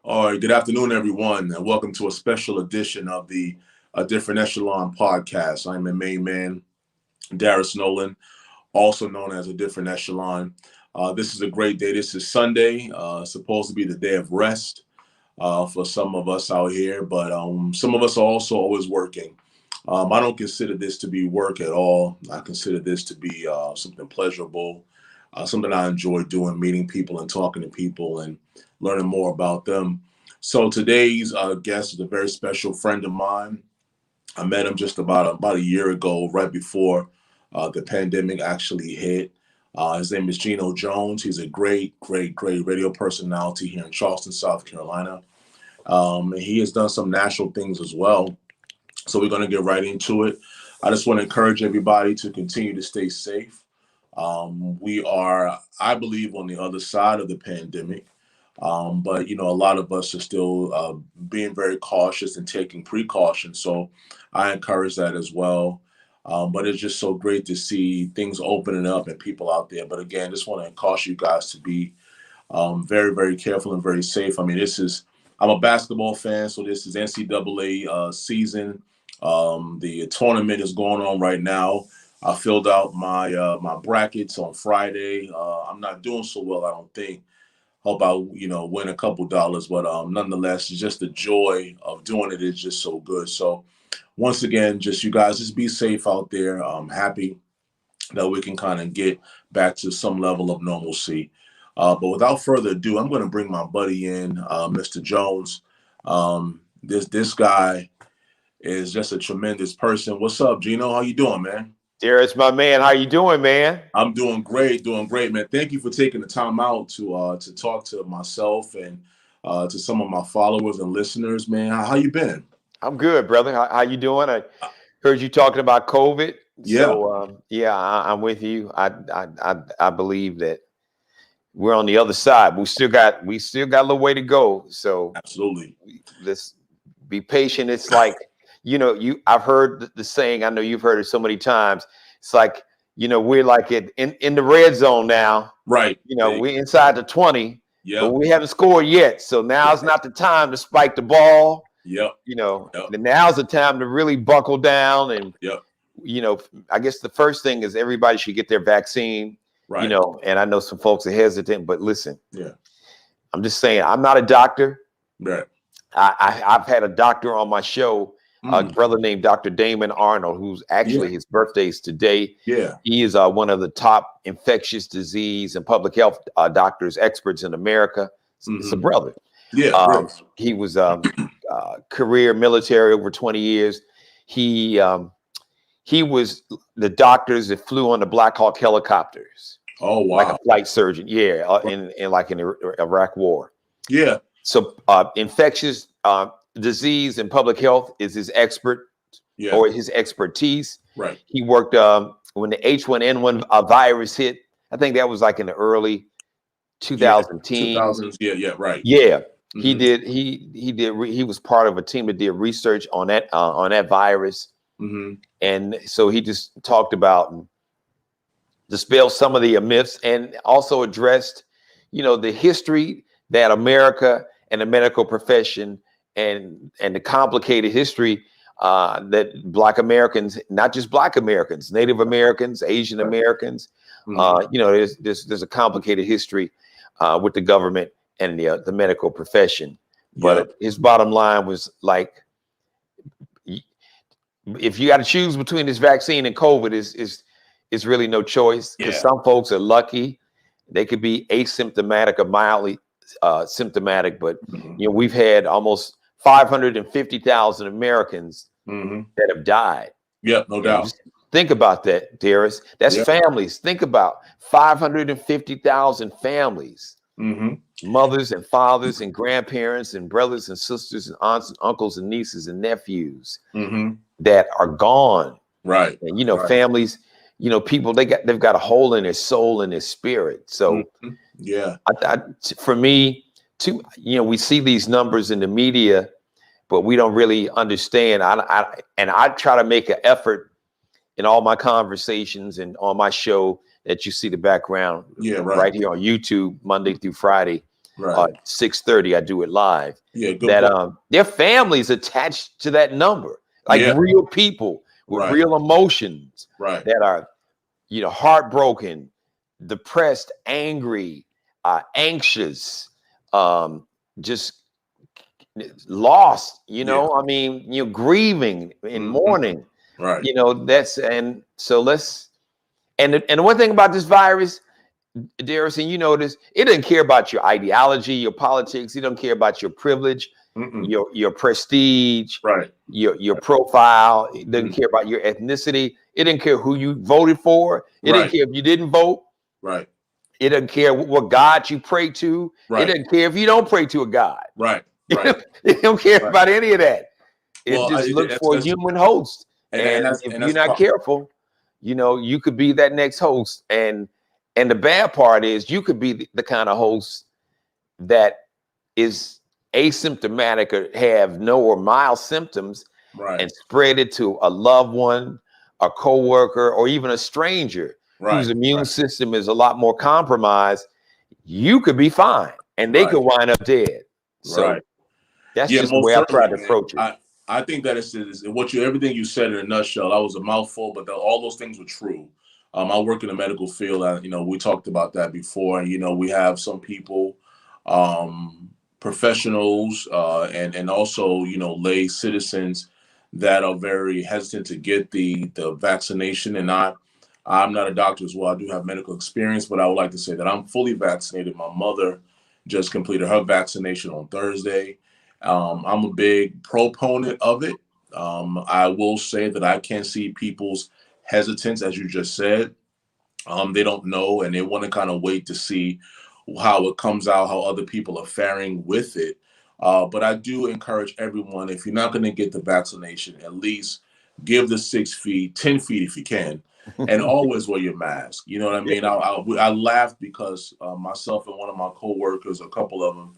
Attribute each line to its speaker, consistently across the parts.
Speaker 1: All right, good afternoon, everyone, and welcome to a special edition of the Different Echelon podcast. I'm the main man, Darius Nolan, also known as a Different Echelon. This is a great day. This is Sunday, supposed to be the day of rest for some of us out here, but some of us are also always working. I don't consider this to be work at all. I consider this to be something pleasurable, something I enjoy doing, meeting people and talking to people and learning more about them. So today's guest is a very special friend of mine. I met him just about a year ago, right before the pandemic actually hit. His name is Geno Jones. He's a great radio personality here in Charleston, South Carolina. And he has done some national things as well. So we're going to get right into it. I just want to encourage everybody to continue to stay safe. We are, I believe, on the other side of the pandemic. But, a lot of us are still being very cautious and taking precautions. So I encourage that as well. But it's just so great to see things opening up and people out there. But again, just want to caution you guys to be very careful and very safe. I mean, I'm a basketball fan, so this is NCAA season. The tournament is going on right now. I filled out my brackets on Friday. I'm not doing so well, I don't think. Hope I, win a couple dollars, but nonetheless, just the joy of doing it is just so good. So once again, just you guys, just be safe out there. I'm happy that we can kind of get back to some level of normalcy. But without further ado, I'm going to bring my buddy in, Mr. Jones. This guy is just a tremendous person. What's up, Geno? How you doing, man?
Speaker 2: Darius, my man. How you doing, man?
Speaker 1: I'm doing great, man. Thank you for taking the time out to talk to myself and to some of my followers and listeners, man. How you been?
Speaker 2: I'm good, brother. How you doing? I heard you talking about COVID.
Speaker 1: Yeah.
Speaker 2: So I'm with you. I believe that we're on the other side. We still got a little way to go. So
Speaker 1: absolutely,
Speaker 2: let's be patient. It's like I've heard the saying. I know you've heard it so many times. It's like we're like in the red zone now.
Speaker 1: Right.
Speaker 2: We're inside the 20.
Speaker 1: Yeah.
Speaker 2: But we haven't scored yet. So now's not the time to spike the ball.
Speaker 1: Yep.
Speaker 2: Now's the time to really buckle down. And I guess the first thing is everybody should get their vaccine.
Speaker 1: Right.
Speaker 2: And I know some folks are hesitant, but listen.
Speaker 1: Yeah.
Speaker 2: I'm just saying, I'm not a doctor.
Speaker 1: Right.
Speaker 2: I've had a doctor on my show, a brother named Dr. Damon Arnold, who's actually his birthday's today.
Speaker 1: Yeah.
Speaker 2: He is one of the top infectious disease and public health doctors, experts in America. It's a brother.
Speaker 1: Yeah.
Speaker 2: He was career military over 20 years. He was the doctors that flew on the Black Hawk helicopters.
Speaker 1: Oh, wow.
Speaker 2: Like a flight surgeon. Yeah. In the Iraq War.
Speaker 1: Yeah.
Speaker 2: So infectious disease and public health is his or his expertise.
Speaker 1: Right.
Speaker 2: He worked when the H1N1 virus hit. I think that was like in the early 2010s.
Speaker 1: 2000s. Yeah. Right.
Speaker 2: Yeah. He did. He was part of a team that did research on that virus. And so he just talked about and dispelled some of the myths and also addressed, the history that America and the medical profession and the complicated history that Black Americans, not just Black Americans, Native Americans, Asian Americans, there's a complicated history with the government and the medical profession. But his bottom line was like, if you got to choose between this vaccine and COVID, is really no choice, because some folks are lucky. They could be asymptomatic or mildly symptomatic, but we've had almost 550,000 Americans that have died.
Speaker 1: Yeah, no doubt.
Speaker 2: Just think about that, Darius. That's families. Think about 550,000 families, mothers and fathers and grandparents and brothers and sisters and aunts and uncles and nieces and nephews that are gone.
Speaker 1: Right.
Speaker 2: And families, people they've got a hole in their soul and their spirit. So for me, we see these numbers in the media, but we don't really understand. I try to make an effort in all my conversations and on my show that you see the background right here on YouTube Monday through Friday.
Speaker 1: Right.
Speaker 2: 6:30, I do it live.
Speaker 1: Yeah. Good
Speaker 2: That
Speaker 1: point.
Speaker 2: their families attached to that number, like
Speaker 1: Yeah.
Speaker 2: real people with
Speaker 1: Right.
Speaker 2: real emotions
Speaker 1: Right.
Speaker 2: that are, heartbroken, depressed, angry, anxious, just lost,
Speaker 1: Yeah.
Speaker 2: I mean, grieving and
Speaker 1: Mhm.
Speaker 2: mourning,
Speaker 1: Right.
Speaker 2: that's, and so and the one thing about this virus, Darius, and you know this, it doesn't care about your ideology, your politics. It don't care about your privilege,
Speaker 1: Mm-mm.
Speaker 2: your prestige,
Speaker 1: Right.
Speaker 2: your profile. It doesn't
Speaker 1: Mhm.
Speaker 2: care about your ethnicity. It didn't care who you voted for. It didn't
Speaker 1: Right.
Speaker 2: care if you didn't vote.
Speaker 1: Right.
Speaker 2: It doesn't care what God you pray to. It
Speaker 1: Right.
Speaker 2: doesn't care if you don't pray to a God.
Speaker 1: Right. Right.
Speaker 2: It don't care
Speaker 1: Right.
Speaker 2: about any of that. It
Speaker 1: Well,
Speaker 2: just looks for a
Speaker 1: that's
Speaker 2: human host.
Speaker 1: and
Speaker 2: And
Speaker 1: that's
Speaker 2: if
Speaker 1: and
Speaker 2: you're
Speaker 1: that's
Speaker 2: not careful, you could be that next host. And the bad part is you could be the kind of host that is asymptomatic or have no or mild symptoms
Speaker 1: right.
Speaker 2: and spread it to a loved one, a coworker, or even a stranger whose
Speaker 1: Right.
Speaker 2: immune
Speaker 1: Right.
Speaker 2: system is a lot more compromised. You could be fine and they
Speaker 1: Right.
Speaker 2: could wind up dead. So
Speaker 1: Right.
Speaker 2: that's
Speaker 1: Yeah,
Speaker 2: just the
Speaker 1: most
Speaker 2: way I try
Speaker 1: certainly,
Speaker 2: to
Speaker 1: man.
Speaker 2: approach it.
Speaker 1: I think that is what everything you said in a nutshell. That was a mouthful, but all those things were true. I work in the medical field. We talked about that before, and we have some people, professionals, and also lay citizens that are very hesitant to get the vaccination. And I'm not a doctor as well. I do have medical experience, but I would like to say that I'm fully vaccinated. My mother just completed her vaccination on Thursday. I'm a big proponent of it. I will say that I can see people's hesitance, as you just said. They don't know and they want to kind of wait to see how it comes out, how other people are faring with it. But I do encourage everyone, if you're not going to get the vaccination, at least give the 6 feet, 10 feet if you can, and always wear your mask. You know what I mean? I laughed because myself and one of my coworkers, a couple of them,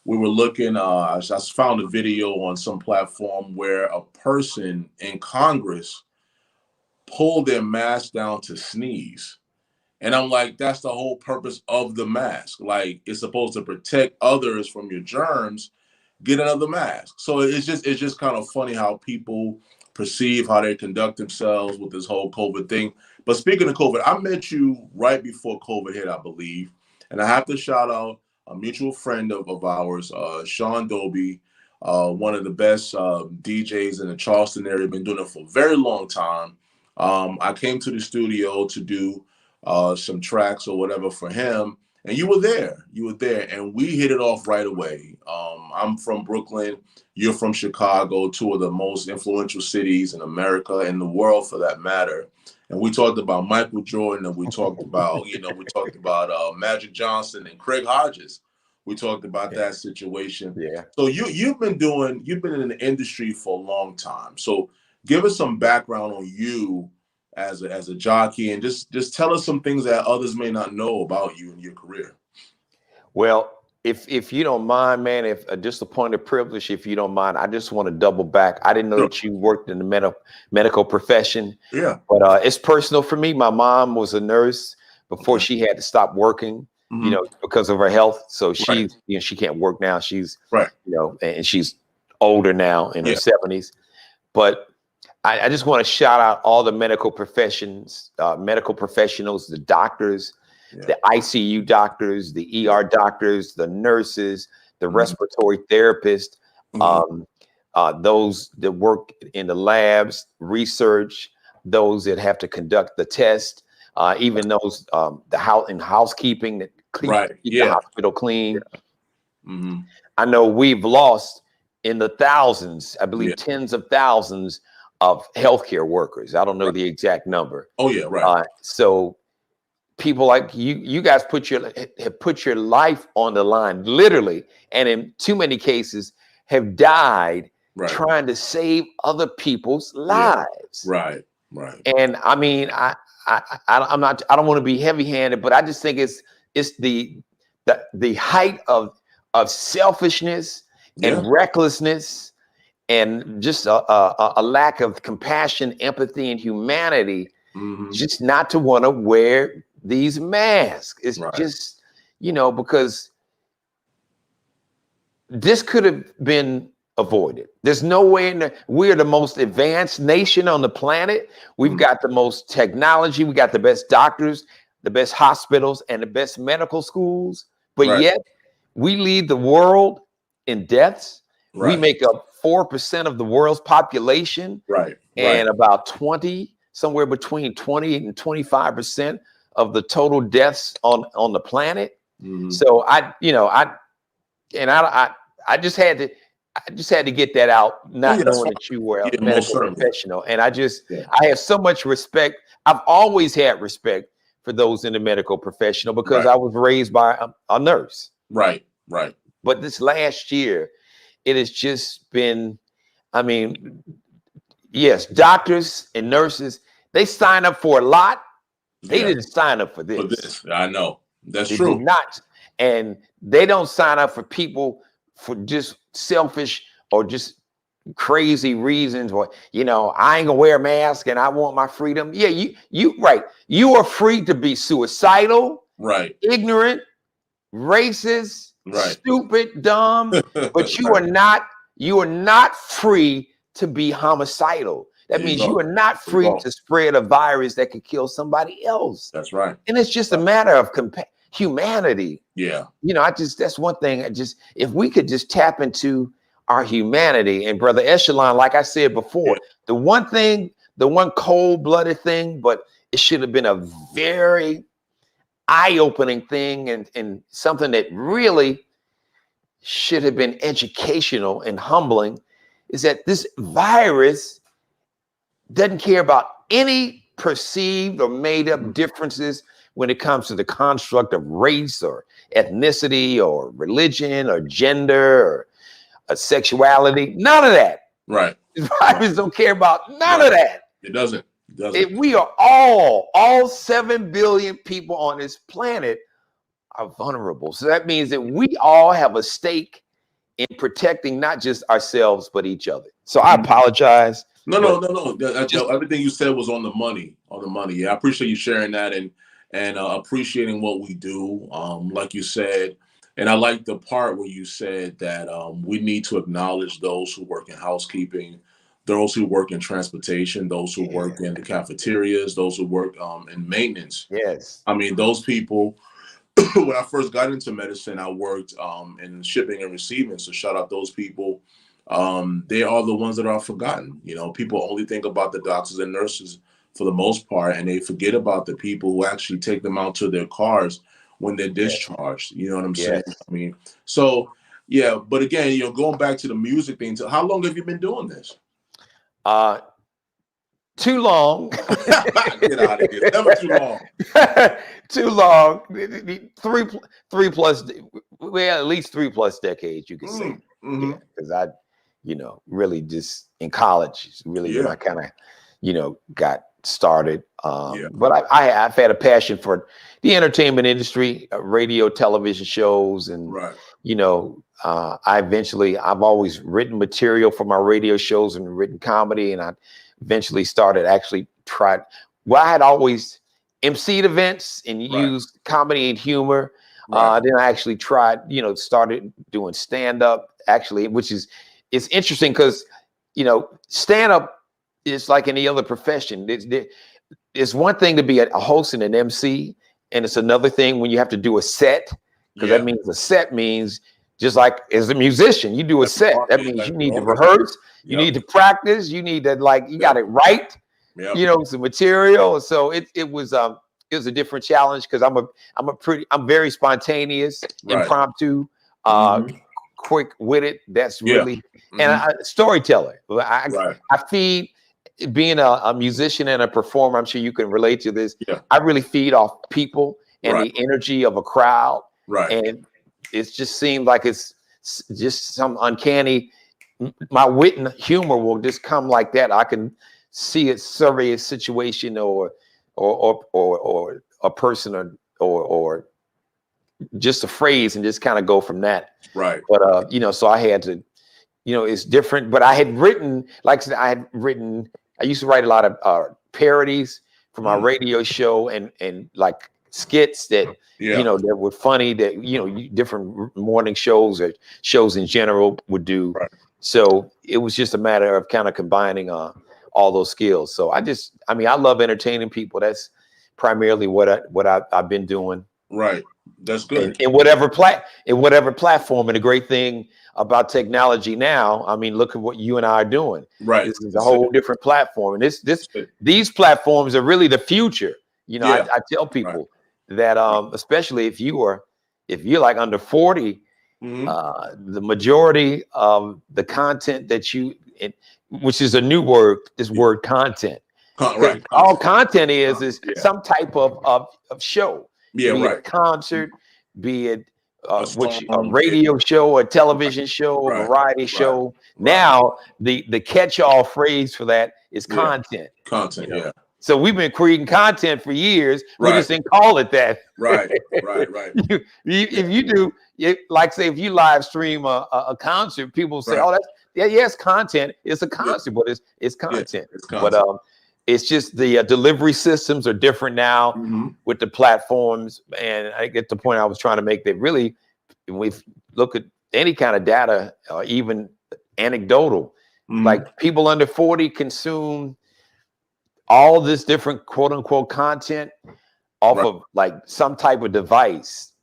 Speaker 1: we were looking. I just found a video on some platform where a person in Congress pulled their mask down to sneeze. And I'm like, that's the whole purpose of the mask. Like, it's supposed to protect others from your germs. Get another mask. So it's just kind of funny how people perceive how they conduct themselves with this whole COVID thing. But speaking of COVID, I met you right before COVID hit, I believe. And I have to shout out a mutual friend of ours, Sean Doby, one of the best DJs in the Charleston area, been doing it for a very long time. I came to the studio to do some tracks or whatever for him, and you were there. You were there, and we hit it off right away. I'm from Brooklyn. You're from Chicago, two of the most influential cities in America and the world, for that matter. And we talked about Michael Jordan, and we talked about, Magic Johnson and Craig Hodges. We talked about
Speaker 2: Yeah.
Speaker 1: that situation.
Speaker 2: Yeah.
Speaker 1: So you've been in the industry for a long time. So give us some background on you as a jockey, and just tell us some things that others may not know about you and your career.
Speaker 2: Well, if you don't mind, man, if just a point of privilege, if you don't mind, I just want to double back. I didn't know
Speaker 1: Sure.
Speaker 2: that you worked in the medical profession,
Speaker 1: Yeah.
Speaker 2: but it's personal for me. My mom was a nurse before
Speaker 1: Okay.
Speaker 2: she had to stop working,
Speaker 1: Mhm.
Speaker 2: because of her health. So
Speaker 1: Right.
Speaker 2: she can't work now. She's,
Speaker 1: Right.
Speaker 2: and she's older now in her
Speaker 1: Yeah.
Speaker 2: 70s. But I just want to shout out all the medical professionals, the doctors,
Speaker 1: Yeah.
Speaker 2: the ICU doctors, the ER doctors, the nurses, the
Speaker 1: Mhm.
Speaker 2: respiratory therapists,
Speaker 1: Mhm.
Speaker 2: those that work in the labs, research, those that have to conduct the test, even those in housekeeping that keep
Speaker 1: Right.
Speaker 2: the
Speaker 1: Yeah.
Speaker 2: hospital clean.
Speaker 1: Mhm.
Speaker 2: I know we've lost in the thousands, I believe
Speaker 1: Yeah.
Speaker 2: tens of thousands of healthcare workers. I don't know
Speaker 1: Right.
Speaker 2: the exact number.
Speaker 1: Oh yeah. Right.
Speaker 2: So people like you guys have put your life on the line, literally, and in too many cases have died
Speaker 1: Right.
Speaker 2: trying to save other people's
Speaker 1: Yeah.
Speaker 2: lives.
Speaker 1: Right. Right.
Speaker 2: And I mean, I'm not. I don't want to be heavy-handed, but I just think it's the height of selfishness
Speaker 1: Yeah.
Speaker 2: and recklessness and just a lack of compassion, empathy, and humanity,
Speaker 1: Mhm.
Speaker 2: just not to want to wear these masks. It's
Speaker 1: Right.
Speaker 2: just, because this could have been avoided. There's no way we're the most advanced nation on the planet. We've got the most technology. We got the best doctors, the best hospitals, and the best medical schools. But yet we lead the world in deaths. We make up 4% of the world's population. And about somewhere between 20 and 25% of the total deaths on the planet. So I just had to get that out, not knowing that you were a medical professional. And I have so much respect. I've always had respect for those in the medical professional because I was raised by a nurse.
Speaker 1: Right.
Speaker 2: But this last year, it has just been, I mean, yes, doctors and nurses, they sign up for a lot. They didn't sign up for this.
Speaker 1: I know. That's
Speaker 2: they
Speaker 1: true.
Speaker 2: Did not. And they don't sign up for people for just selfish or just crazy reasons. Or, I ain't gonna wear a mask and I want my freedom. Yeah, you right. You are free to be suicidal, ignorant, racist, stupid, dumb, but you are not free to be homicidal. That means you are not free to spread a virus that could kill somebody else.
Speaker 1: That's right.
Speaker 2: And it's just a matter of humanity.
Speaker 1: Yeah.
Speaker 2: That's one thing. If we could just tap into our humanity. And Brother Echelon, like I said before, the one cold-blooded thing, but it should have been a very eye-opening thing and something that really should have been educational and humbling, is that this virus doesn't care about any perceived or made up differences when it comes to the construct of race or ethnicity or religion or gender or sexuality. None of that.
Speaker 1: Right.
Speaker 2: The virus don't care about none of that.
Speaker 1: It doesn't.
Speaker 2: We are all 7 billion people on this planet are vulnerable. So that means that we all have a stake in protecting not just ourselves, but each other. So I apologize.
Speaker 1: No. Everything you said was on the money. Yeah, I appreciate you sharing that and appreciating what we do. Like you said, and I like the part where you said that we need to acknowledge those who work in housekeeping, those who work in transportation, those who work in the cafeterias, those who work in maintenance.
Speaker 2: Yes.
Speaker 1: I mean, those people, when I first got into medicine, I worked in shipping and receiving. So shout out those people. They are the ones that are forgotten. People only think about the doctors and nurses for the most part, and they forget about the people who actually take them out to their cars when they're discharged. You know what I'm saying? I mean, so yeah, but again, going back to the music thing, how long have you been doing this?
Speaker 2: Too long.
Speaker 1: Get out of here. Never too long.
Speaker 2: Too long. 3 plus, well, at least 3+ decades, you could say. Because I, really just in college, really when I kind of, got started. But I've had a passion for the entertainment industry, radio, television shows, and I've always written material for my radio shows and written comedy, and I eventually I had always emceed events and used comedy and humor. Then I actually started doing stand-up, which it's interesting because, stand-up is like any other profession. It's one thing to be a host and an MC, and it's another thing when you have to do a set, because that means a set means just like as a musician, you do a set. That means you need to rehearse, you need to practice, you need to you got it right, some material. So it was a different challenge because I'm very spontaneous, impromptu, quick-witted. That's really and a storyteller. I feed. Being a musician and a performer, I'm sure you can relate to this. I really feed off people and the energy of a crowd. And it just seemed like it's just some uncanny. My wit and humor will just come like that. I can see it survey a situation or a person or just a phrase and just kind of go from that. But so I had to, it's different. But I had written, like I said, I used to write a lot of parodies for my radio show and like skits that
Speaker 1: Yeah.
Speaker 2: that were funny, that different morning shows or shows in general would do.
Speaker 1: Right.
Speaker 2: So it was just a matter of kind of combining all those skills. So I love entertaining people. That's primarily what I've been doing.
Speaker 1: Right. That's good.
Speaker 2: In whatever platform. And the great thing about technology now, I mean, look at what you and I are doing.
Speaker 1: Right.
Speaker 2: This is a whole different platform, and these platforms are really the future.
Speaker 1: Yeah.
Speaker 2: I tell people that, especially if you're like under 40, the majority of the content that which is a new word, this word content.
Speaker 1: Right.
Speaker 2: All content is some type of show.
Speaker 1: Yeah.
Speaker 2: Be it a
Speaker 1: Right.
Speaker 2: concert, be it a
Speaker 1: song,
Speaker 2: radio show, a television show, a variety show. Now the catch-all phrase for that is content.
Speaker 1: Content. Yeah.
Speaker 2: So we've been creating content for years. We
Speaker 1: Right.
Speaker 2: just didn't call it that.
Speaker 1: Right.
Speaker 2: If you do, like say, if you live stream a concert, people say, "Oh, it's content. It's a concert, but it's content."
Speaker 1: Yeah, it's content.
Speaker 2: But it's just the delivery systems are different now with the platforms, and I get the point I was trying to make. That really, when we look at any kind of data, or even anecdotal, like people under 40 consume all this different quote unquote content off of like some type of device,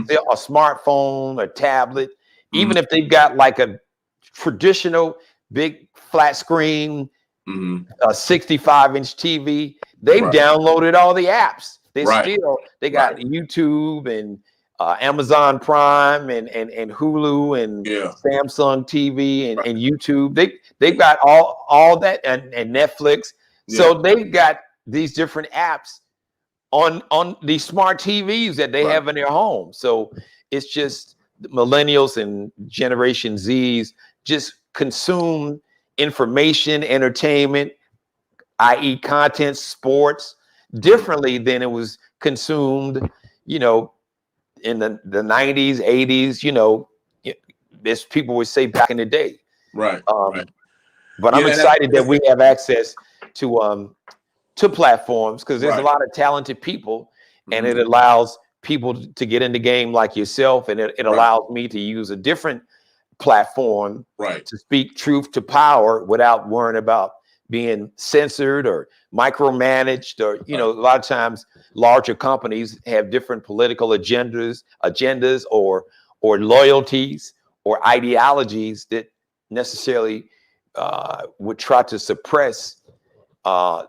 Speaker 2: still a smartphone, a tablet, even if they've got like a traditional big flat screen, a 65-inch TV, they've downloaded all the apps. They got YouTube and Amazon Prime and Hulu and Samsung TV and YouTube. They've got all that and Netflix. So they've got these different apps on these smart TVs that they have in their home. So it's just millennials and Generation Zs just consume information, entertainment, i.e. content, sports, differently than it was consumed, in the 90s, 80s, as people would say back in the day.
Speaker 1: Right.
Speaker 2: But I'm excited that we have access to platforms, because there's a lot of talented people, and it allows people to get in the game like yourself, and it allows me to use a different platform to speak truth to power without worrying about being censored or micromanaged, or a lot of times larger companies have different political agendas or loyalties or ideologies that necessarily would try to suppress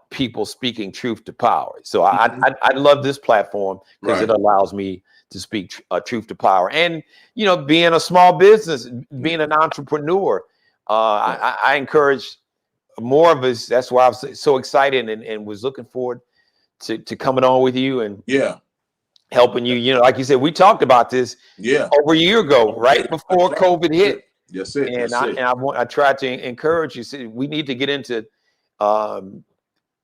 Speaker 2: people speaking truth to power. So I love this platform because it allows me to speak truth to power. And being a small business, being an entrepreneur, I encourage more of us. That's why I was so excited and was looking forward to coming on with you and helping you. Like you said, we talked about this over a year ago, right before COVID hit.
Speaker 1: Yes, it.
Speaker 2: And I tried to encourage you. See, we need to get into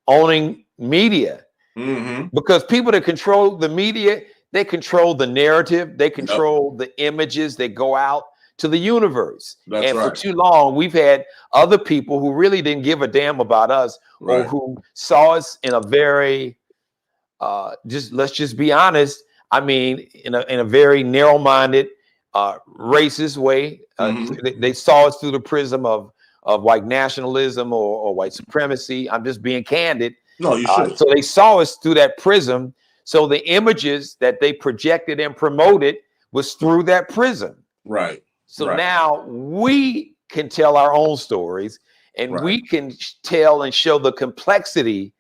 Speaker 2: owning media, because people that control the media, they control the narrative, they control the images that go out to the universe. For too long, we've had other people who really didn't give a damn about us, or who saw us in a very, let's just be honest. I mean, in a very narrow-minded, racist way. They saw us through the prism of white nationalism or white supremacy. I'm just being candid.
Speaker 1: No, you should.
Speaker 2: So they saw us through that prism. So the images that they projected and promoted was through that prism.
Speaker 1: Right.
Speaker 2: So now we can tell our own stories, and we can tell and show the complexity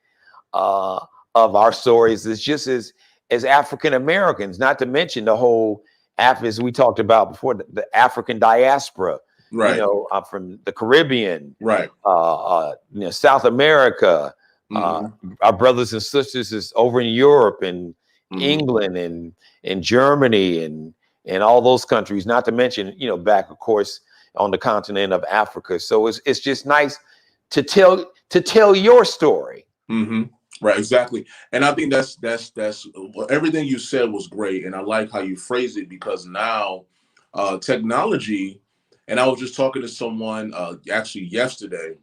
Speaker 2: of our stories as African Americans, not to mention the whole, as we talked about before, the African diaspora. From the Caribbean, South America, our brothers and sisters is over in Europe and England and Germany and all those countries, not to mention, back, of course, on the continent of Africa. So it's just nice to tell your story.
Speaker 1: Right, exactly. And I think that's everything you said was great. And I like how you phrased it, because now technology, and I was just talking to someone actually yesterday,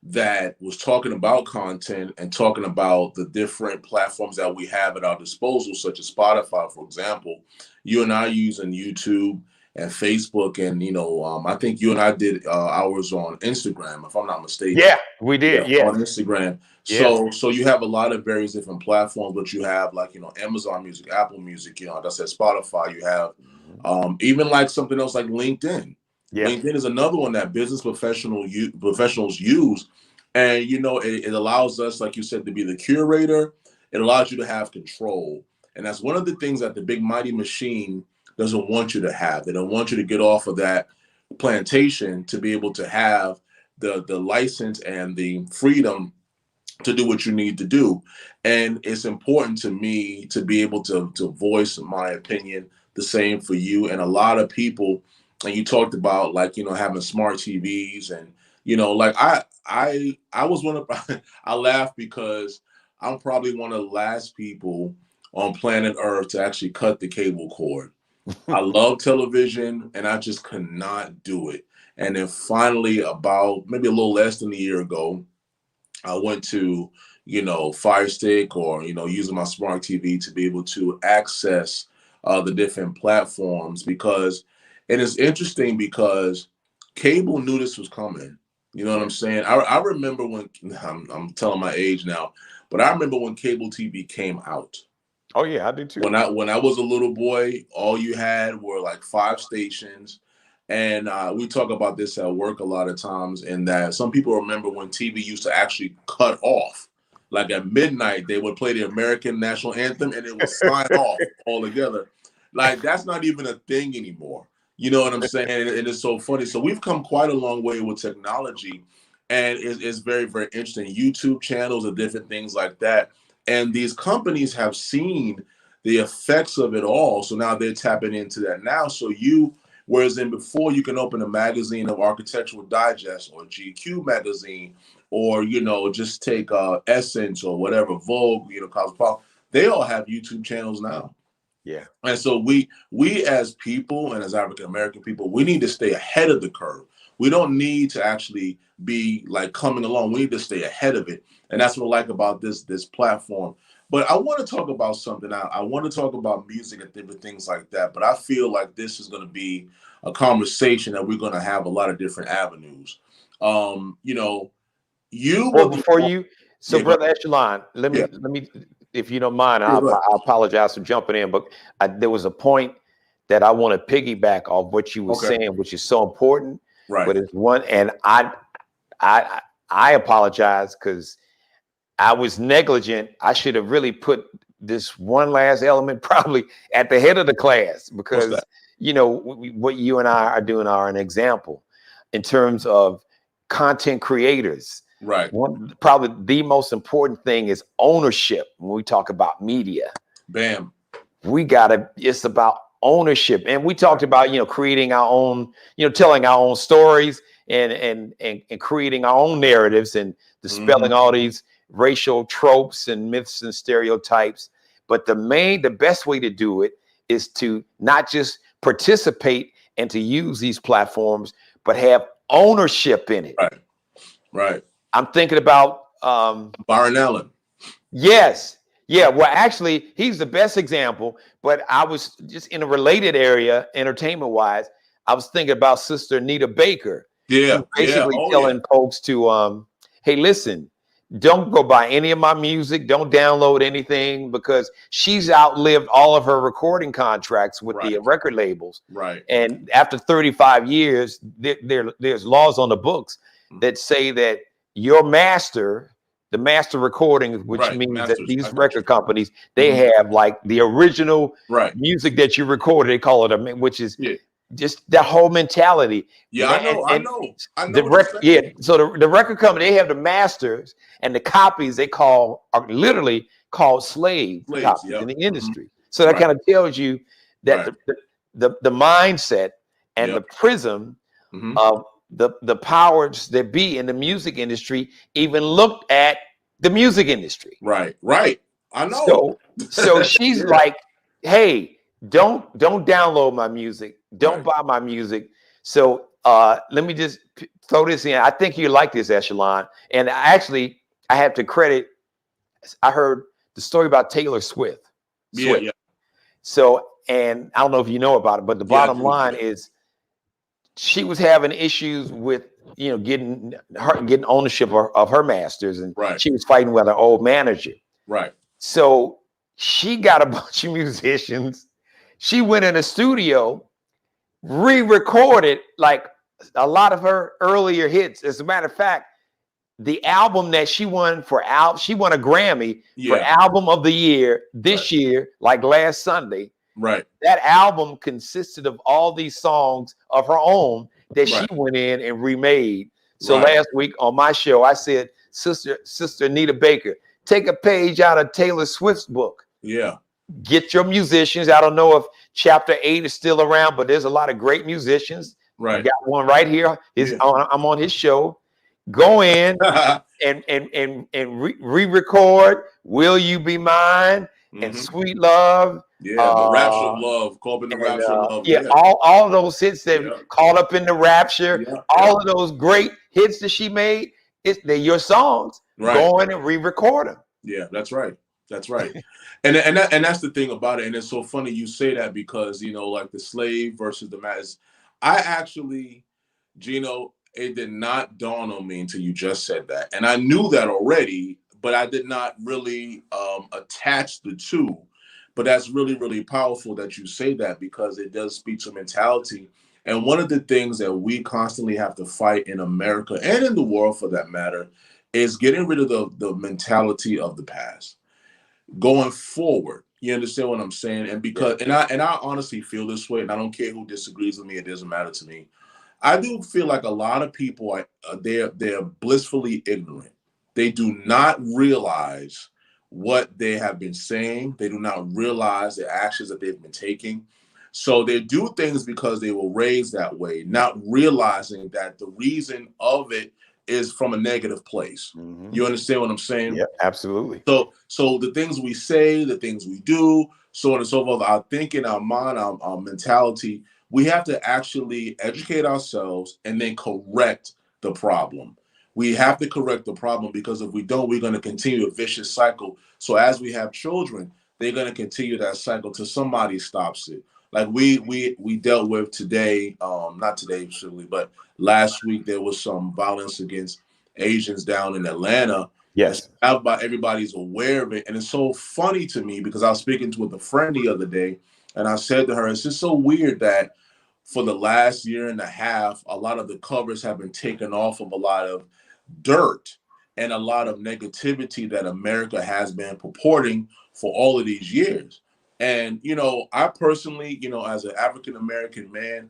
Speaker 1: that was talking about content and talking about the different platforms that we have at our disposal, such as Spotify, for example. You and I using YouTube and Facebook, and I think you and I did ours on Instagram, if I'm not mistaken.
Speaker 2: Yeah, we
Speaker 1: Yeah,
Speaker 2: did.
Speaker 1: on
Speaker 2: Yes.
Speaker 1: Instagram.
Speaker 2: Yes.
Speaker 1: So you have a lot of various different platforms, but you have like Amazon Music, Apple Music, like I said, Spotify. You have
Speaker 2: Mhm.
Speaker 1: even like something else like LinkedIn.
Speaker 2: Yeah.
Speaker 1: LinkedIn is another one that professionals use, and it allows us, like you said, to be the curator. It allows you to have control, and that's one of the things that the big mighty machine doesn't want you to have. They don't want you to get off of that plantation to be able to have the license and the freedom to do what you need to do. And it's important to me to be able to voice my opinion. The same for you and a lot of people. And you talked about like having smart TVs, and like I was one of I laugh because I'm probably one of the last people on planet Earth to actually cut the cable cord. I love television and I just could not do it. And then finally, about maybe a little less than a year ago, I went to, Fire Stick, or, using my smart TV to be able to access the different platforms, because and it's interesting because cable knew this was coming. You know what
Speaker 2: Yeah.
Speaker 1: I'm saying? I remember when I'm telling my age now, but I remember when cable TV came out.
Speaker 2: Oh yeah, I do too.
Speaker 1: When I was a little boy, all you had were like 5 stations, and we talk about this at work a lot of times. In that some people remember when TV used to actually cut off, like at midnight they would play the American national anthem and it would sign off altogether. Like that's not even a thing anymore. You know what I'm saying? And it's so funny. So we've come quite a long way with technology, and it's very, very interesting. YouTube channels and different things like that. And these companies have seen the effects of it all. So now they're tapping into that now. So whereas in before you can open a magazine of Architectural Digest or GQ magazine, or, just take Essence or whatever, Vogue, Cosmopolitan, they all have YouTube channels now.
Speaker 2: Yeah.
Speaker 1: And so we as people and as African American people, we need to stay ahead of the curve. We don't need to actually be like coming along. We need to stay ahead of it. And that's what I like about this platform. But I want to talk about something. I want to talk about music and different things like that. But I feel like this is going to be a conversation that we're going to have a lot of different avenues. You know, you
Speaker 2: Well,
Speaker 1: were the
Speaker 2: before
Speaker 1: one.
Speaker 2: you, so
Speaker 1: Yeah, go
Speaker 2: brother Echelon,
Speaker 1: ahead.
Speaker 2: let me, if you don't mind,
Speaker 1: Yeah, go ahead.
Speaker 2: I apologize for jumping in, but there was a point that I want to piggyback off what you were
Speaker 1: Okay.
Speaker 2: saying, which is so important.
Speaker 1: Right.
Speaker 2: But it's one, and I, I apologize because I was negligent. I should have really put this one last element probably at the head of the class,
Speaker 1: What's
Speaker 2: because
Speaker 1: that?
Speaker 2: what you and I are doing are an example in terms of content creators.
Speaker 1: Right.
Speaker 2: One, probably the most important thing is ownership. When we talk about media,
Speaker 1: Bam.
Speaker 2: it's about ownership. And we talked about, creating our own, telling our own stories, and creating our own narratives, and
Speaker 1: Mm-hmm.
Speaker 2: dispelling all these racial tropes and myths and stereotypes. But the best way to do it is to not just participate and to use these platforms, but have ownership in it.
Speaker 1: Right. Right.
Speaker 2: I'm thinking about
Speaker 1: Byron Allen.
Speaker 2: yes. Yeah. Well, actually, he's the best example. But I was just in a related area, entertainment wise. I was thinking about Sister Anita Baker. She's
Speaker 1: Yeah. Yeah.
Speaker 2: basically
Speaker 1: Oh yeah.
Speaker 2: telling folks to, hey, listen, don't go buy any of my music. Don't download anything, because she's outlived all of her recording contracts with the
Speaker 1: Right.
Speaker 2: record labels.
Speaker 1: Right.
Speaker 2: And after 35 years, there's laws on the books that say that your master, the master recording, which
Speaker 1: Right.
Speaker 2: means that
Speaker 1: Masters. I
Speaker 2: these
Speaker 1: got
Speaker 2: record companies,
Speaker 1: you.
Speaker 2: they
Speaker 1: Mhm.
Speaker 2: have like the original
Speaker 1: Right.
Speaker 2: music that you recorded. They call it which is
Speaker 1: Yeah.
Speaker 2: just that whole mentality.
Speaker 1: Yeah. I know. I
Speaker 2: And
Speaker 1: know. I know what you're
Speaker 2: yeah,
Speaker 1: saying.
Speaker 2: so the record company, they have the masters, and the copies are literally called slave
Speaker 1: Slaves.
Speaker 2: copies in
Speaker 1: Yep.
Speaker 2: the
Speaker 1: Mhm.
Speaker 2: industry. So that
Speaker 1: Right.
Speaker 2: kind of tells you that
Speaker 1: Right.
Speaker 2: the mindset and the
Speaker 1: Yep.
Speaker 2: prism
Speaker 1: Hmm.
Speaker 2: of the powers that be in the music industry even looked at the music industry.
Speaker 1: Right. Right. I know.
Speaker 2: So she's
Speaker 1: Yeah.
Speaker 2: like, hey, don't download my music, don't
Speaker 1: Right.
Speaker 2: buy my music. So let me just throw this in. I think you like this, Echelon. And actually, I have to credit. I heard the story about Taylor Swift.
Speaker 1: Yeah.
Speaker 2: So, and I don't know if you know about it, but the bottom line is she was having issues with, getting ownership of her masters, and she was fighting with her old manager.
Speaker 1: Right.
Speaker 2: So she got a bunch of musicians. She went in a studio, re-recorded like a lot of her earlier hits. As a matter of fact, the album that she won she won a Grammy for album of the year this year, like last Sunday.
Speaker 1: Right.
Speaker 2: That album consisted of all these songs of her own that she went in and remade. So last week on my show, I said, Sister Anita Baker, take a page out of Taylor Swift's book.
Speaker 1: Yeah.
Speaker 2: Get your musicians. I don't know if Chapter 8 is still around, but there's a lot of great musicians.
Speaker 1: Right.
Speaker 2: I got one right here. I'm on his show. Go in and re-record Will You Be Mine and Sweet Love.
Speaker 1: Yeah, the Rapture of Love, called in the Rapture of Love.
Speaker 2: Yeah, all those hits that Caught Up in the Rapture, all of those great hits that she made, they're your songs. Go in and re-record them.
Speaker 1: Yeah, that's right. That's right. and that's the thing about it. And it's so funny you say that because, like the slave versus the master. I actually, Geno, it did not dawn on me until you just said that. And I knew that already, but I did not really attach the two. But that's really, really powerful that you say that because it does speak to mentality. And one of the things that we constantly have to fight in America and in the world for that matter is getting rid of the mentality of the past. Going forward, you understand what I'm saying? And because and I honestly feel this way, and I don't care who disagrees with me, it doesn't matter to me. I do feel like a lot of people are they're blissfully ignorant. They do not realize what they have been saying. They do not realize the actions that they've been taking. So they do things because they were raised that way, not realizing that the reason of it is from a negative place. You understand what I'm saying?
Speaker 2: Yeah, absolutely.
Speaker 1: So the things we say, the things we do, so on and so forth, our thinking, our mind, our mentality, we have to actually educate ourselves and then correct the problem. We have to correct the problem because if we don't, we're going to continue a vicious cycle. So as we have children, they're going to continue that cycle till somebody stops it. Like we dealt with today, not today specifically, but last week there was some violence against Asians down in Atlanta.
Speaker 2: Yes,
Speaker 1: everybody's aware of it, and it's so funny to me because I was speaking with a friend the other day, and I said to her, "It's just so weird that for the last year and a half, a lot of the covers have been taken off of a lot of dirt and a lot of negativity that America has been purporting for all of these years." And, I personally, as an African-American man,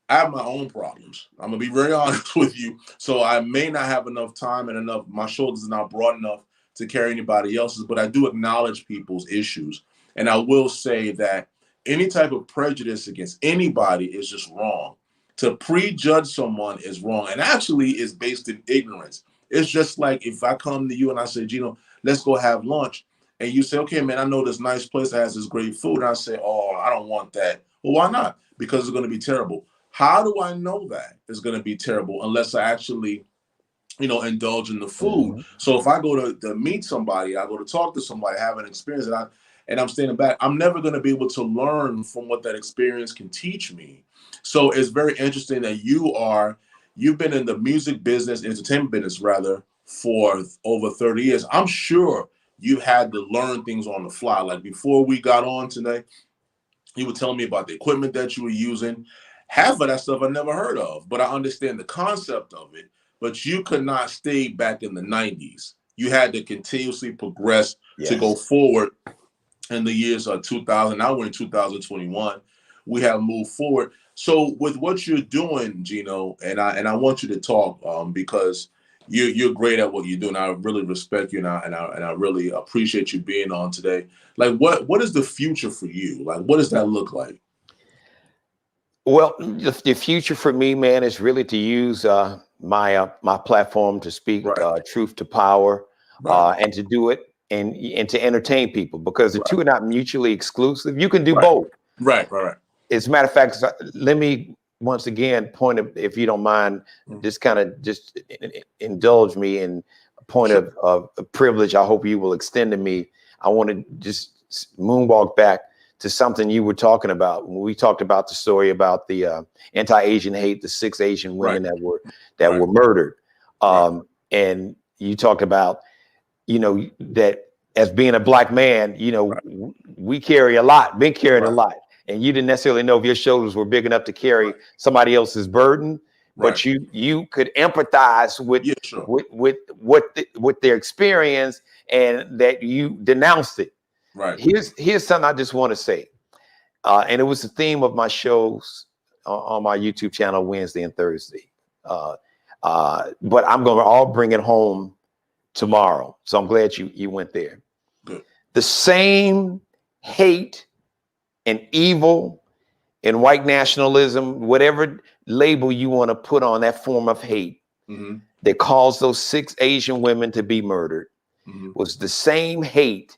Speaker 1: I have my own problems. I'm going to be very honest with you. So I may not have enough time and my shoulders are not broad enough to carry anybody else's, but I do acknowledge people's issues. And I will say that any type of prejudice against anybody is just wrong. To prejudge someone is wrong and actually is based in ignorance. It's just like if I come to you and I say, Geno, let's go have lunch. And you say, okay, man, I know this nice place that has this great food. And I say, oh, I don't want that. Well, why not? Because it's going to be terrible. How do I know that it's going to be terrible unless I actually, indulge in the food? So if I go to meet somebody, I go to talk to somebody, have an experience, and I'm standing back, I'm never going to be able to learn from what that experience can teach me. So it's very interesting that you've been in the music business, entertainment business rather, for over 30 years. I'm sure you had to learn things on the fly. Like before we got on today, you were telling me about the equipment that you were using. Half of that stuff I never heard of, but I understand the concept of it. But you could not stay back in the 90s. You had to continuously progress to go forward in the years of 2000. Now we're in 2021. We have moved forward. So with what you're doing, Geno, and I want you to talk because you're great at what you do, and I really respect you, and I really appreciate you being on today. Like, what is the future for you? Like, what does that look like?
Speaker 2: Well, the future for me, man, is really to use my platform to speak truth to power, and to do it and to entertain people, because the two are not mutually exclusive. You can do both.
Speaker 1: Right.
Speaker 2: As a matter of fact, let me once again, point of, if you don't mind, just kind of just indulge me in a point of privilege. I hope you will extend to me. I want to just moonwalk back to something you were talking about when we talked about the story about the anti-Asian hate, the 6 Asian women that were murdered. And you talked about, you know, that as being a Black man, you know, we carry a lot, been carrying a lot. And you didn't necessarily know if your shoulders were big enough to carry somebody else's burden, but you could empathize with with their experience, and that you denounced it. Here's something I just want to say, and it was the theme of my shows on my YouTube channel Wednesday and Thursday. But I'm going to all bring it home tomorrow, so I'm glad you went there.
Speaker 1: Good.
Speaker 2: The same hate and evil and white nationalism, whatever label you want to put on that form of hate that caused those 6 Asian women to be murdered, was the same hate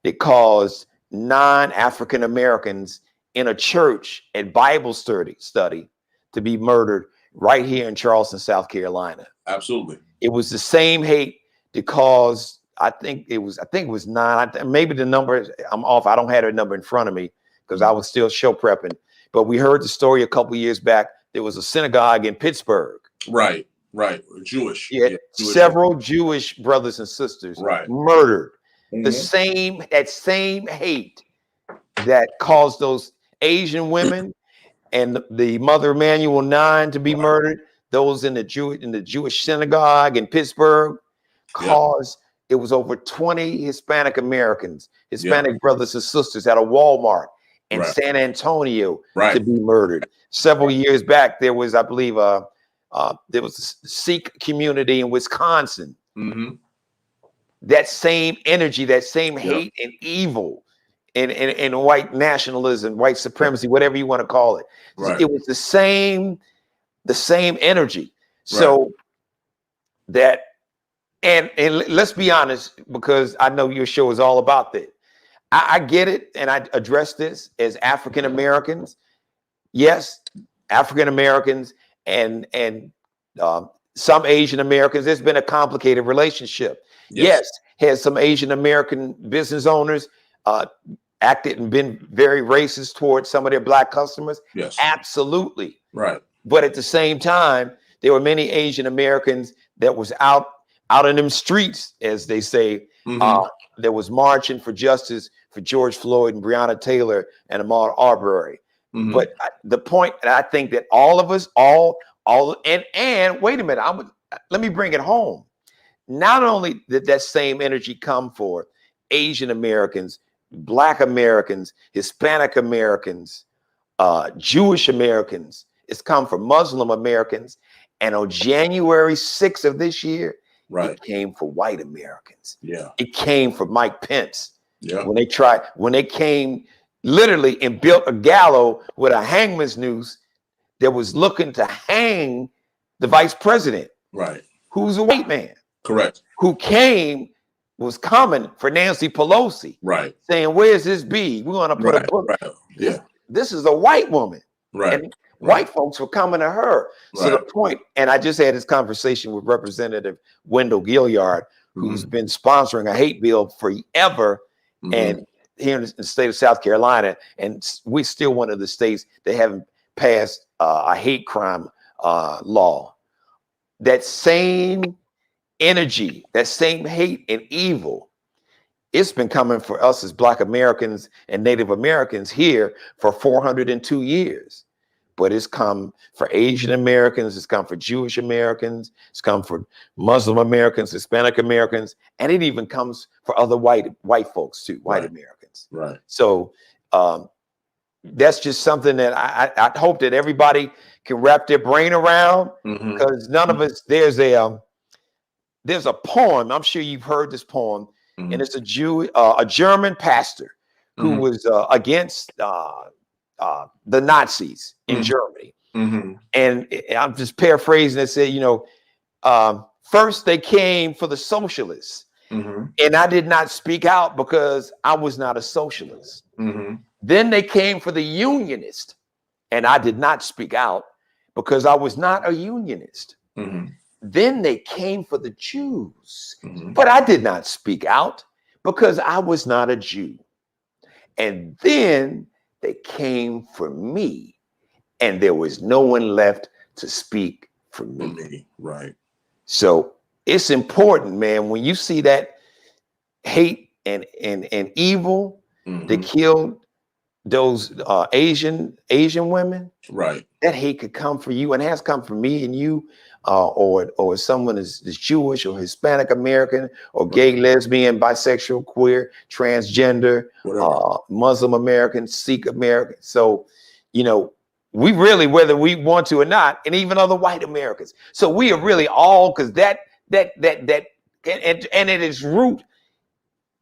Speaker 2: that caused 9 African Americans in a church at Bible study to be murdered right here in Charleston, South Carolina.
Speaker 1: Absolutely.
Speaker 2: It was the same hate that caused, I think it was 9, maybe the number, I'm off. I don't have a number in front of me because I was still show prepping. But we heard the story a couple of years back. There was a synagogue in Pittsburgh.
Speaker 1: Right. Jewish.
Speaker 2: Yeah, several Jewish brothers and sisters murdered. That same hate that caused those Asian women and the Mother Emanuel 9 to be murdered, those in the Jewish synagogue in Pittsburgh, caused it was over 20 Hispanic Americans, Hispanic brothers and sisters at a Walmart in San Antonio to be murdered. Several years back, there was, I believe, there was a Sikh community in Wisconsin. That same energy, that same hate and evil and white nationalism, white supremacy, whatever you want to call it. It was the same energy. So that, and let's be honest, because I know your show is all about that. I get it, and I address this as African Americans. Yes, African Americans and some Asian Americans. There's been a complicated relationship. Yes, has some Asian American business owners acted and been very racist towards some of their Black customers.
Speaker 1: Yes,
Speaker 2: absolutely. But at the same time, there were many Asian Americans that was out in them streets, as they say. There was marching for justice for George Floyd and Breonna Taylor and Ahmaud Arbery. But the point, and I think that all of us, and wait a minute, let me bring it home. Not only did that same energy come for Asian Americans, Black Americans, Hispanic Americans, Jewish Americans, it's come for Muslim Americans. And on January 6th of this year, it came for white Americans. It came for Mike Pence. When they came literally and built a gallows with a hangman's noose that was looking to hang the vice president, who's a white man. Who was coming for Nancy Pelosi, saying, "Where's this bee? We're going to put a bullet." This is a white woman, and white folks were coming to her. So the point, and I just had this conversation with Representative Wendell Gilliard, who's been sponsoring a hate bill forever, and here in the state of South Carolina, and we're still one of the states that haven't passed a hate crime law. That same energy, that same hate and evil, it's been coming for us as Black Americans and Native Americans here for 402 years. But it's come for Asian Americans, it's come for Jewish Americans, it's come for Muslim Americans, Hispanic Americans, and it even comes for other white folks too, white Americans. So that's just something that I hope that everybody can wrap their brain around, because none of us, there's a poem, I'm sure you've heard this poem, and it's a German pastor who was against the Nazis in Germany. And I'm just paraphrasing it, said, first they came for the socialists, and I did not speak out because I was not a socialist. Then they came for the unionists, and I did not speak out because I was not a unionist.
Speaker 1: Mm-hmm.
Speaker 2: Then they came for the Jews,
Speaker 1: Mm-hmm.
Speaker 2: but I did not speak out because I was not a Jew. And then they came for me, and there was no one left to speak for
Speaker 1: For
Speaker 2: me.
Speaker 1: me, right.
Speaker 2: So it's important, man, when you see that hate and evil that
Speaker 1: Mm-hmm.
Speaker 2: killed those Asian women,
Speaker 1: Right.
Speaker 2: that hate could come for you and has come for me and you, or someone is Jewish or Hispanic American or
Speaker 1: Right.
Speaker 2: gay, lesbian, bisexual, queer, transgender,
Speaker 1: Whatever.
Speaker 2: Muslim American, Sikh American. So, you know, we really, whether we want to or not, and even other white Americans. So we are really all, because that and at its root,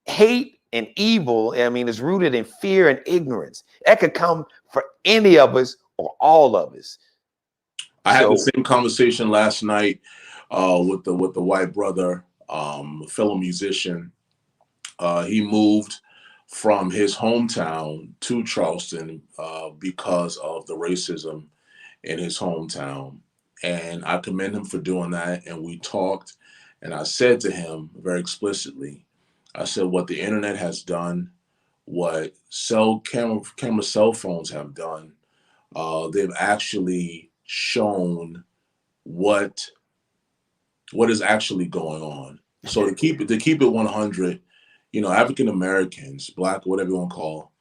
Speaker 2: hate and evil, I mean, is rooted in fear and ignorance. That could come for any of us or all of us.
Speaker 1: I had the
Speaker 2: So
Speaker 1: same conversation last night with the white brother, fellow musician. He moved from his hometown to Charleston because of the racism in his hometown. And I commend him for doing that. And we talked, and I said to him very explicitly, I said, what the internet has done, what camera cell phones have done, they've actually shown what is actually going on. So to keep it 100, African Americans, black, whatever you want to call,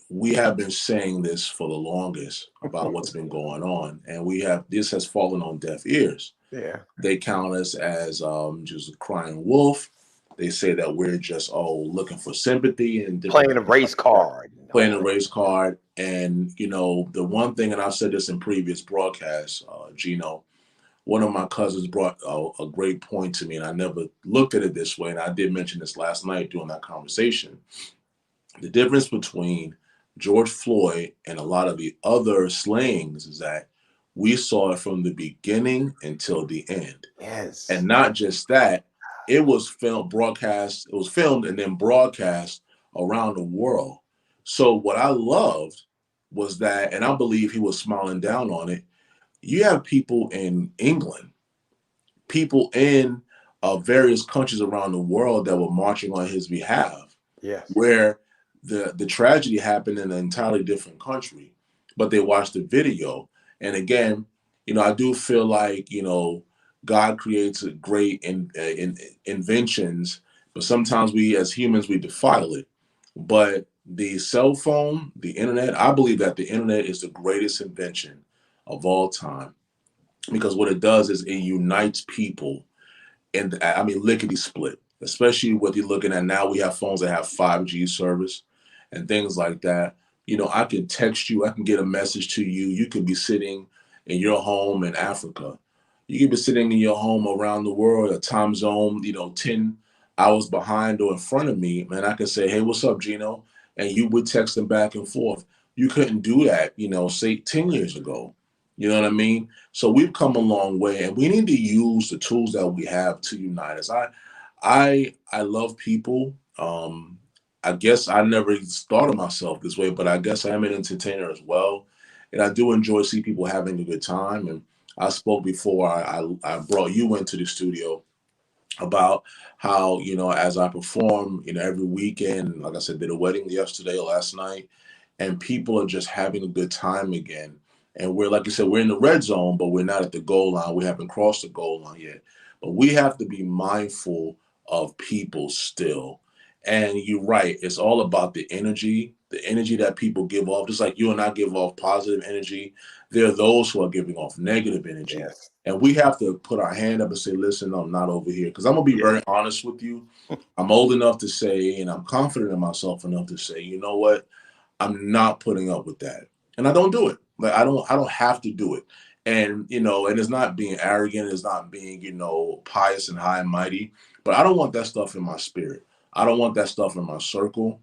Speaker 1: we have been saying this for the longest about what's been going on, and this has fallen on deaf ears.
Speaker 2: yeah,
Speaker 1: They count us as just a crying wolf. They say that we're just looking for sympathy and different
Speaker 2: playing a
Speaker 1: things
Speaker 2: race
Speaker 1: like that,
Speaker 2: card and
Speaker 1: playing
Speaker 2: all
Speaker 1: a
Speaker 2: that.
Speaker 1: race card. And the one thing, and I've said this in previous broadcasts, Gino, one of my cousins brought a great point to me, and I never looked at it this way. And I did mention this last night during that conversation. The difference between George Floyd and a lot of the other slayings is that we saw it from the beginning until the end.
Speaker 2: Yes.
Speaker 1: And not just that, it was filmed and then broadcast around the world. So what I loved was that, and I believe he was smiling down on it, you have people in England, people in various countries around the world that were marching on his behalf,
Speaker 2: Yes.
Speaker 1: where the tragedy happened in an entirely different country, but they watched the video. And again, I do feel like God creates a great inventions, but sometimes we as humans we defile it. But the cell phone, the internet, I believe that the internet is the greatest invention of all time, because what it does is it unites people, and I mean lickety split. Especially what you're looking at now, we have phones that have 5G service and things like that. I can text you, I can get a message to you. You could be sitting in your home in Africa. You could be sitting in your home around the world, a time zone, 10 hours behind or in front of me. Man, I can say, hey, what's up, Gino? And you would text them back and forth. You couldn't do that, say 10 years ago. You know what I mean? So we've come a long way, and we need to use the tools that we have to unite us. I love people. I guess I never thought of myself this way, but I guess I am an entertainer as well, and I do enjoy see people having a good time. And I spoke before I brought you into the studio about how as I perform every weekend. Like I said, did a wedding yesterday, last night, and people are just having a good time again. And we're, like you said, we're in the red zone, but we're not at the goal line. We haven't crossed the goal line yet. But we have to be mindful of people still. And you're right, it's all about the energy that people give off. Just like you and I give off positive energy, there are those who are giving off negative energy.
Speaker 2: Yes.
Speaker 1: And we have to put our hand up and say, listen, I'm not over here. Because I'm going to be
Speaker 2: Yes.
Speaker 1: very honest with you. I'm old enough to say, and I'm confident in myself enough to say, you know what? I'm not putting up with that. And I don't do it. Like I don't have to do it. And and it's not being arrogant, it's not being, pious and high and mighty. But I don't want that stuff in my spirit. I don't want that stuff in my circle.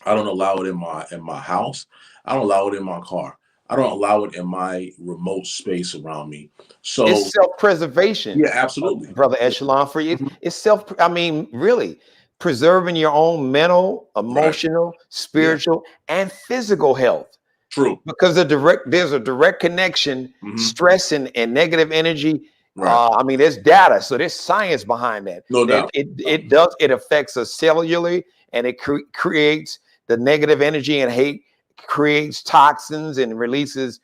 Speaker 1: I don't allow it in my house. I don't allow it in my car. I don't allow it in my remote space around me. So
Speaker 2: It's self-preservation,
Speaker 1: yeah, absolutely.
Speaker 2: brother Echelon, for you.
Speaker 1: Mhm.
Speaker 2: It's I mean, really preserving your own mental,
Speaker 1: Right.
Speaker 2: emotional,
Speaker 1: Yeah.
Speaker 2: spiritual, and physical health.
Speaker 1: True.
Speaker 2: Because there's a direct connection, stress and negative energy.
Speaker 1: Right.
Speaker 2: I mean, there's data, so there's science behind that.
Speaker 1: No
Speaker 2: That
Speaker 1: doubt.
Speaker 2: it affects us cellularly, and it creates the negative energy and hate, creates toxins and releases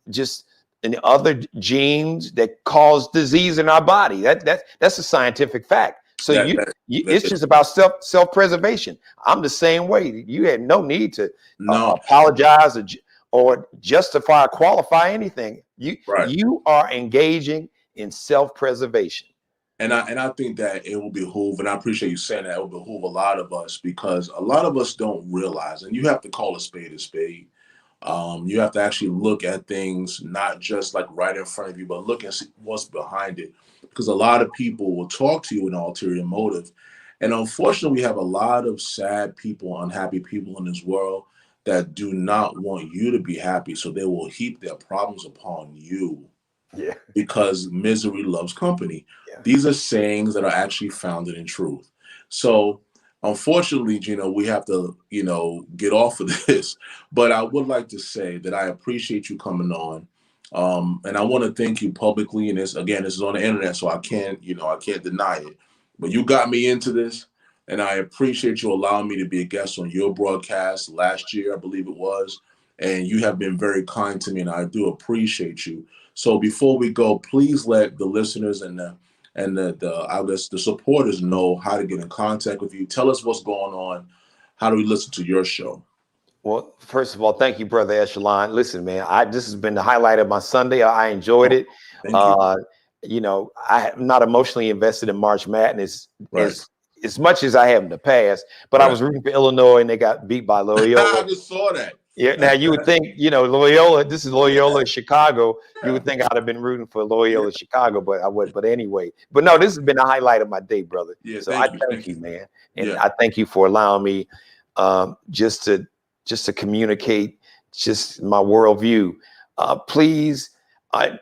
Speaker 2: just and other genes that cause disease in our body. That's a scientific fact. So
Speaker 1: That
Speaker 2: it's just about self-preservation. I'm the same way. You had no need to
Speaker 1: no.
Speaker 2: apologize or justify or qualify anything.
Speaker 1: Right.
Speaker 2: You are engaging in self-preservation.
Speaker 1: And I think that it will behoove, and I appreciate you saying that, it will behoove a lot of us, because a lot of us don't realize, and you have to call a spade a spade. You have to actually look at things not just like right in front of you, but look and see what's behind it. Because a lot of people will talk to you with an ulterior motive. And unfortunately, we have a lot of sad people, unhappy people in this world that do not want you to be happy. So they will heap their problems upon you.
Speaker 2: Yeah.
Speaker 1: Because misery loves company.
Speaker 2: Yeah.
Speaker 1: These are sayings that are actually founded in truth. So unfortunately, we have to, get off of this. But I would like to say that I appreciate you coming on. And I want to thank you publicly. And this is on the internet, so I can't deny it. But you got me into this, and I appreciate you allowing me to be a guest on your broadcast last year, I believe it was. And you have been very kind to me, and I do appreciate you. So before we go, please let the listeners and the supporters know how to get in contact with you. Tell us what's going on. How do we listen to your show?
Speaker 2: Well, first of all, thank you, Brother Echelon. Listen, man, this has been the highlight of my Sunday. I enjoyed it.
Speaker 1: Thank you.
Speaker 2: I'm not emotionally invested in March Madness
Speaker 1: Right.
Speaker 2: as much as I have in the past, but I was rooting for Illinois, and they got beat by Loyola.
Speaker 1: I just saw that.
Speaker 2: Yeah. Now you would think, Loyola. This is Loyola, Chicago. You would think I'd have been rooting for Loyola, Chicago, but I would. But anyway, but no, this has been the highlight of my day, brother.
Speaker 1: Yeah.
Speaker 2: So I thank you, man, and I thank you for allowing me just to communicate just my worldview. Please,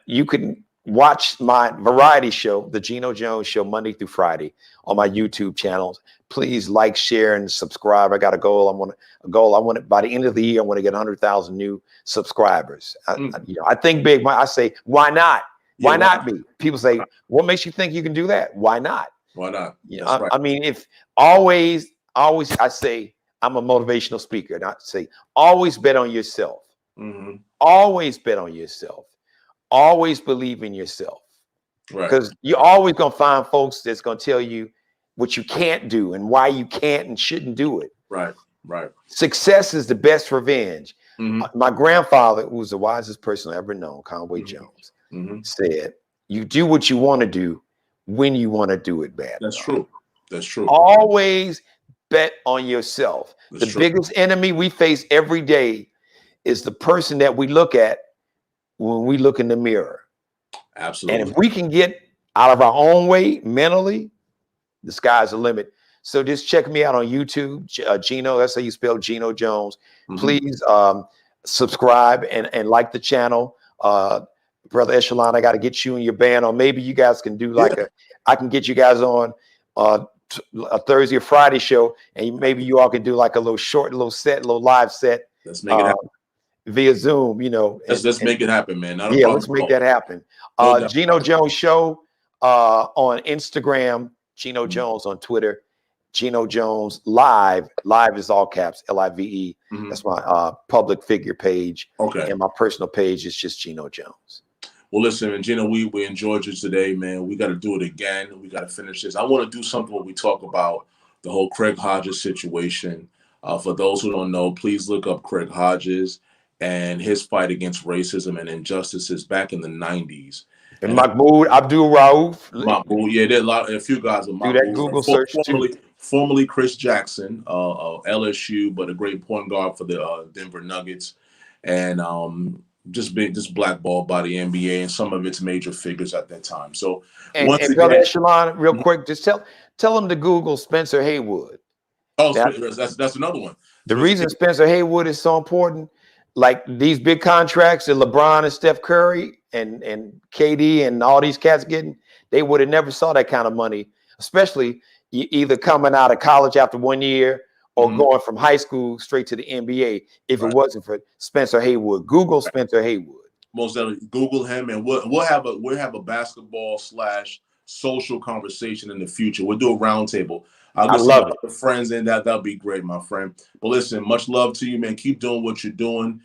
Speaker 2: you can watch my variety show, the Geno Jones Show, Monday through Friday on my YouTube channels. Please like, share, and subscribe. I got a goal. I want it by the end of the year. I want to get 100,000 new subscribers. I think big. I say, why not? Why not me? People say, what makes you think you can do that? Why not?
Speaker 1: Why not?
Speaker 2: I mean, if always, I say, I'm a motivational speaker, and I say, always bet on yourself. Always bet on yourself. Always believe in yourself. Because you're always going to find folks that's going to tell you what you can't do and why you can't and shouldn't do it.
Speaker 1: Right.
Speaker 2: Success is the best revenge. My grandfather, who was the wisest person I ever known, Conway Jones, said, you do what you want to do when you want to do it bad.
Speaker 1: That's true.
Speaker 2: Always bet on yourself. The biggest enemy we face every day is the person that we look at when we look in the mirror.
Speaker 1: Absolutely.
Speaker 2: And if we can get out of our own way mentally, the sky's the limit. So just check me out on YouTube, Geno. That's how you spell Geno Jones. Please subscribe and like the channel. Brother Echelon, I got to get you and your band on. Maybe you guys can do I can get you guys on a Thursday or Friday show, and maybe you all can do like a little short, little live set.
Speaker 1: Let's make it happen.
Speaker 2: Via Zoom,
Speaker 1: Let's make it happen, man.
Speaker 2: Let's make that happen. Geno Jones Show on Instagram, Geno Jones on Twitter, Geno Jones Live. Live is all caps, LIVE. That's my public figure page.
Speaker 1: Okay.
Speaker 2: And my personal page is just Geno Jones.
Speaker 1: Well, listen, Geno, we enjoyed you today, man. We got to do it again. We got to finish this. I want to do something where we talk about the whole Craig Hodges situation. For those who don't know, please look up Craig Hodges and his fight against racism and injustices back in the 90s.
Speaker 2: And Mahmoud Abdul Rauf.
Speaker 1: Mahmoud, yeah, there are a few guys with Mahmoud.
Speaker 2: Do that Google search
Speaker 1: formerly Chris Jackson, LSU, but a great point guard for the Denver Nuggets, and just blackballed by the NBA and some of its major figures at that time. So,
Speaker 2: and Brother Echelon, real quick, just tell them to Google Spencer Haywood.
Speaker 1: Oh, that's another one.
Speaker 2: The reason Spencer Haywood is so important, like these big contracts that LeBron and Steph Curry and KD and all these cats getting, they would have never saw that kind of money, especially either coming out of college after 1 year or going from high school straight to the NBA if it wasn't for Spencer Haywood. Google Spencer Haywood.
Speaker 1: Most definitely Google him, and we'll have a basketball / social conversation in the future. We'll do a roundtable. I'll
Speaker 2: I
Speaker 1: get some
Speaker 2: love it.
Speaker 1: other friends in that. That'll be great, my friend. But listen, much love to you, man. Keep doing what you're doing.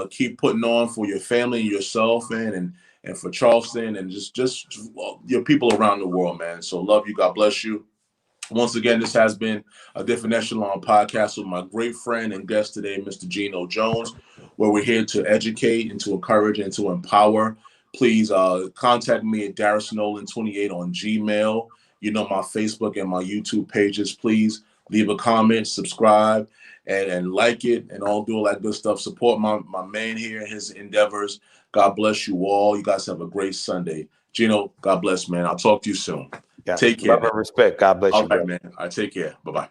Speaker 1: Keep putting on for your family and yourself, man, and for Charleston and just your people around the world, man. So love you. God bless you. Once again, this has been a Different Echelon podcast with my great friend and guest today, Mr. Geno Jones, where we're here to educate and to encourage and to empower. Please contact me at DarrisNolan28 on Gmail. You know my Facebook and my YouTube pages. Please leave a comment, subscribe, and like it, and all that good stuff. Support my man here and his endeavors. God bless you all. You guys have a great Sunday. Geno, God bless, man. I'll talk to you soon.
Speaker 2: Yeah.
Speaker 1: Take care,
Speaker 2: Love
Speaker 1: man.
Speaker 2: and respect. God bless
Speaker 1: All
Speaker 2: you,
Speaker 1: right,
Speaker 2: brother.
Speaker 1: man. All right, take care. Bye-bye.